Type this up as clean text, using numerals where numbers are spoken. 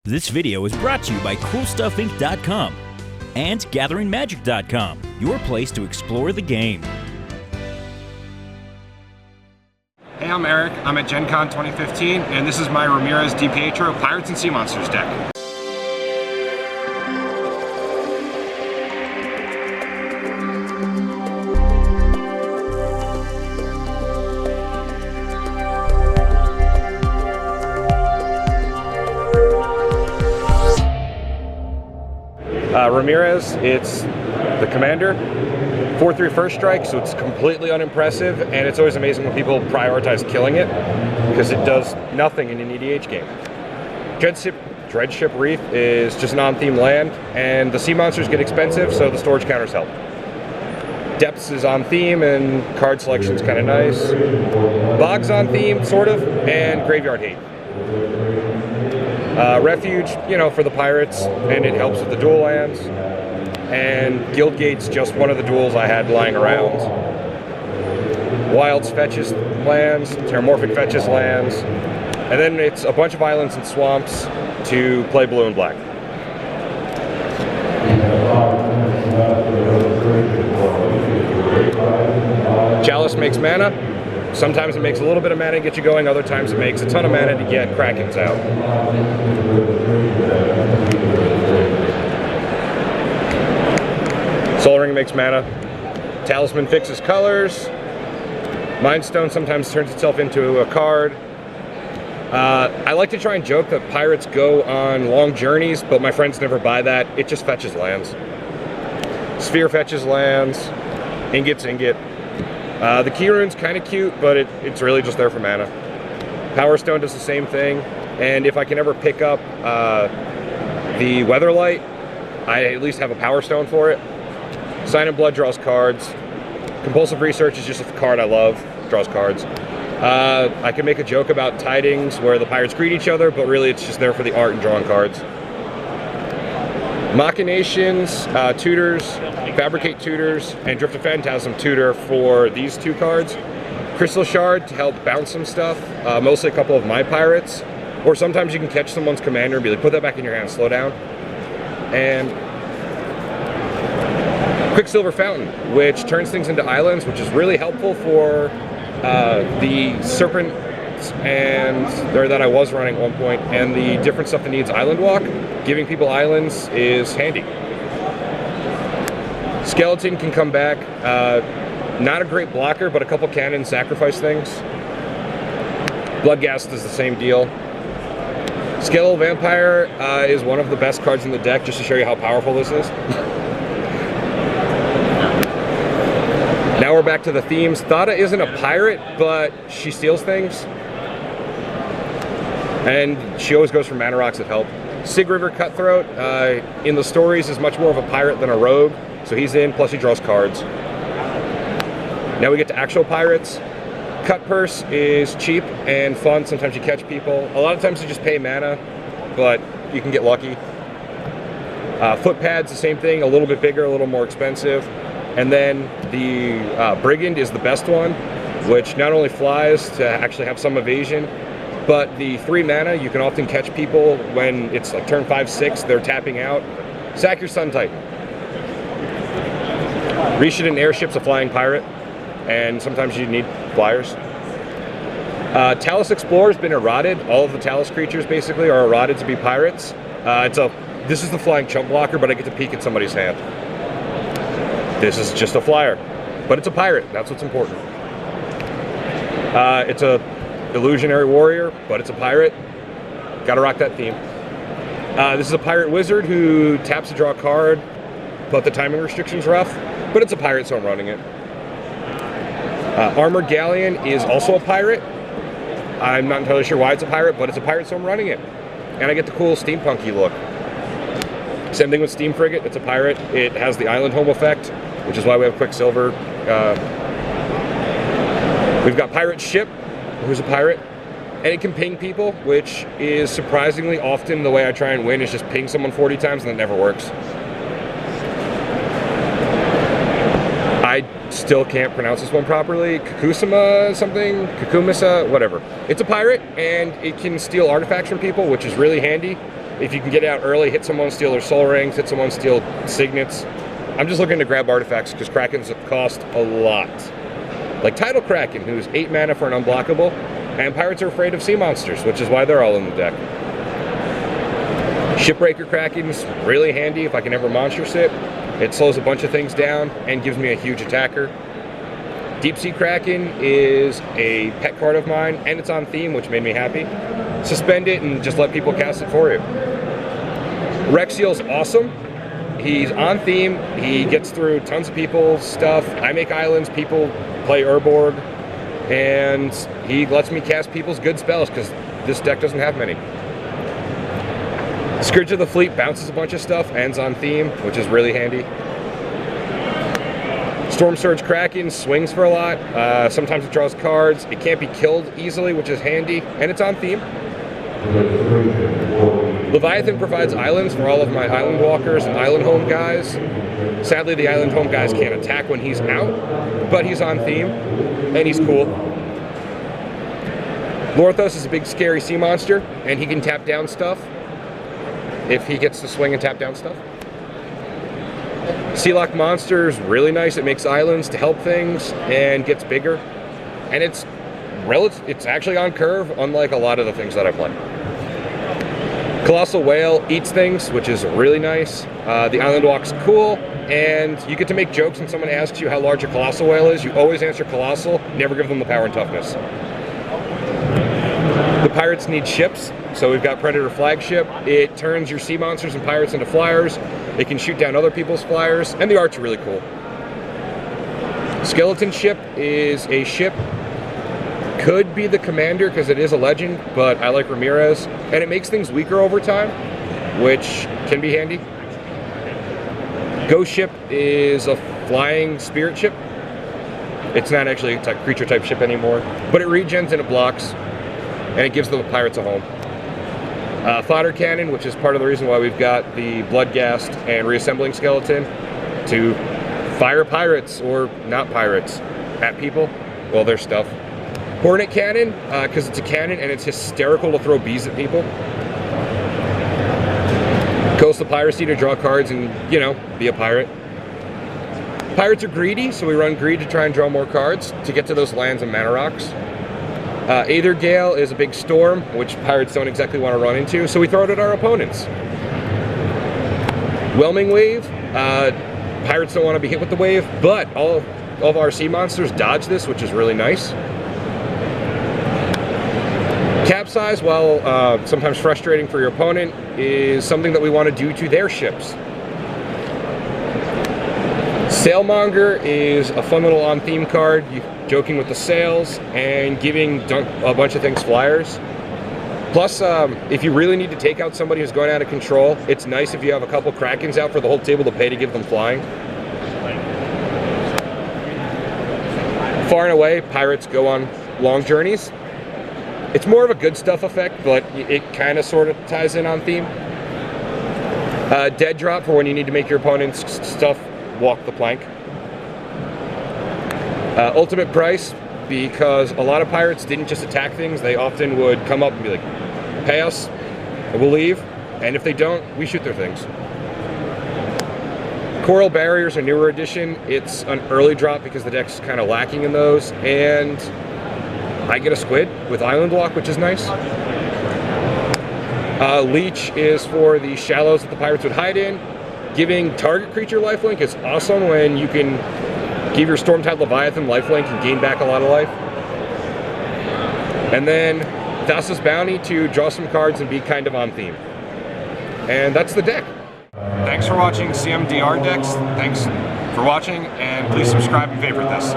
This video is brought to you by CoolStuffInc.com and GatheringMagic.com, your place to explore the game. Hey, I'm Eric. I'm at Gen Con 2015, and this is my Ramirez DePietro Pirates and Sea Monsters deck. Ramirez, it's the commander, 4/3 first strike, so it's completely unimpressive, and it's always amazing when people prioritize killing it, because it does nothing in an EDH game. Dreadship Reef is just an on-theme land, and the sea monsters get expensive, so the storage counters help. Depths is on theme, and card selection's kind of nice. Bog's on theme, sort of, and Graveyard Hate. Refuge, for the pirates, and it helps with the dual lands. And Guildgate's just one of the duels I had lying around. Wilds fetches lands, Terramorphic fetches lands, and then it's a bunch of islands and swamps to play blue and black. Chalice makes mana. Sometimes it makes a little bit of mana to get you going, other times it makes a ton of mana to get Krakens out. Soul Ring makes mana. Talisman fixes colors. Mind Stone sometimes turns itself into a card. I like to try and joke that pirates go on long journeys, but my friends never buy that. It just fetches lands. Sphere fetches lands. Ingot's Ingot. The Keyrune's kind of cute, but it's really just there for mana. Power Stone does the same thing, and if I can ever pick up the Weatherlight, I at least have a Power Stone for it. Sign in Blood draws cards. Compulsive Research is just a card I love, draws cards. I can make a joke about Tidings where the pirates greet each other, but really it's just there for the art and drawing cards. Machinations, tutors, Fabricate tutors, and Drift of Phantasm tutor for these two cards. Crystal Shard to help bounce some stuff, mostly a couple of my pirates. Or sometimes you can catch someone's commander and be like, put that back in your hand, slow down. And Quicksilver Fountain, which turns things into islands, which is really helpful for the Serpent that I was running at one point, and the different stuff that needs island walk. Giving people islands is handy. Skeleton can come back. Not a great blocker, but a couple cannons sacrifice things. Bloodghast is the same deal. Skeletal Vampire is one of the best cards in the deck, just to show you how powerful this is. Now we're back to the themes. Thada isn't a pirate, but she steals things. And she always goes for mana rocks that help. Sig River Cutthroat in the stories is much more of a pirate than a rogue, so he's in, plus he draws cards. Now we get to actual pirates. Cutpurse is cheap and fun. Sometimes you catch people. A lot of times you just pay mana, but you can get lucky. Footpad's the same thing, a little bit bigger, a little more expensive. And then the Brigand is the best one, which not only flies to actually have some evasion, but the 3 mana, you can often catch people when it's like turn 5, 6, they're tapping out. Sack your Sun Titan. Rishadan Airship's a flying pirate, and sometimes you need flyers. Talas Explorer has been eroded. All of the Talas creatures basically are eroded to be pirates. This is the flying chump blocker, but I get to peek at somebody's hand. This is just a flyer, but it's a pirate. That's what's important. It's a illusionary warrior, but it's a pirate. Gotta rock that theme. This is a pirate wizard who taps to draw a card, but the timing restriction's rough, but it's a pirate, so I'm running it. Armored Galleon is also a pirate. I'm not entirely sure why it's a pirate, but it's a pirate, so I'm running it. And I get the cool steampunky look. Same thing with Steam Frigate, it's a pirate. It has the island home effect, which is why we have Quicksilver. We've got Pirate Ship, who's a pirate, and it can ping people, which is surprisingly often the way I try and win, is just ping someone 40 times and that never works. I still can't pronounce this one properly. Kukemssa, whatever. It's a pirate, and it can steal artifacts from people, which is really handy. If you can get out early, hit someone, steal their soul rings, hit someone, steal signets. I'm just looking to grab artifacts because Krakens cost a lot. Like Tidal Kraken, who's 8 mana for an unblockable, and Pirates are afraid of sea monsters, which is why they're all in the deck. Shipbreaker Kraken's really handy if I can ever monster ship. It slows a bunch of things down and gives me a huge attacker. Deep Sea Kraken is a pet card of mine, and it's on theme, which made me happy. Suspend it and just let people cast it for you. Rexiel's awesome. He's on theme. He gets through tons of people's stuff. I make islands, people play Urborg, and he lets me cast people's good spells because this deck doesn't have many. Scourge of the Fleet bounces a bunch of stuff, ends on theme, which is really handy. Stormsurge Kraken swings for a lot. Sometimes it draws cards. It can't be killed easily, which is handy, and it's on theme. Leviathan provides islands for all of my island walkers and island home guys. Sadly, the island home guys can't attack when he's out, but he's on theme, and he's cool. Lorthos is a big scary sea monster, and he can tap down stuff if he gets to swing and tap down stuff. Sealock Monster is really nice. It makes islands to help things and gets bigger. And it's actually on curve, unlike a lot of the things that I play. Colossal Whale eats things, which is really nice. The Island Walk's cool, and you get to make jokes when someone asks you how large a Colossal Whale is. You always answer Colossal, never give them the power and toughness. The Pirates need ships, so we've got Predator Flagship. It turns your sea monsters and pirates into flyers. It can shoot down other people's flyers, and the art's really cool. Skeleton Ship is a ship. Could be the commander because it is a legend, but I like Ramirez, and it makes things weaker over time, which can be handy. Ghost Ship is a flying spirit ship. It's not actually a creature type ship anymore, but it regens and it blocks, and it gives the pirates a home. Fodder Cannon, which is part of the reason why we've got the Bloodghast and Reassembling Skeleton, to fire pirates, or not pirates, at people, well, their stuff. Hornet Cannon, because it's a cannon and it's hysterical to throw bees at people. Coastal Piracy to draw cards and, you know, be a pirate. Pirates are greedy, so we run greed to try and draw more cards to get to those lands and mana rocks. Aether Gale is a big storm, which pirates don't exactly want to run into, so we throw it at our opponents. Whelming Wave, pirates don't want to be hit with the wave, but all of our sea monsters dodge this, which is really nice. Capsize, while sometimes frustrating for your opponent, is something that we want to do to their ships. Sailmonger is a fun little on-theme card, joking with the sails and giving a bunch of things flyers. Plus, if you really need to take out somebody who's going out of control, it's nice if you have a couple Krakens out for the whole table to pay to give them flying. Far and away, pirates go on long journeys. It's more of a good stuff effect, but it kind of sort of ties in on theme. Dead Drop for when you need to make your opponent's stuff walk the plank. Ultimate Price, because a lot of pirates didn't just attack things, they often would come up and be like, pay us, and we'll leave, and if they don't, we shoot their things. Coral Barriers, a newer edition. It's an early drop because the deck's kind of lacking in those, and I get a squid with Island Walk, which is nice. Leech is for the shallows that the pirates would hide in. Giving target creature lifelink is awesome when you can give your Stormtide Leviathan lifelink and gain back a lot of life. And then Thassa's Bounty to draw some cards and be kind of on theme. And that's the deck. Thanks for watching CMDR decks. Thanks for watching, and please subscribe and favorite this.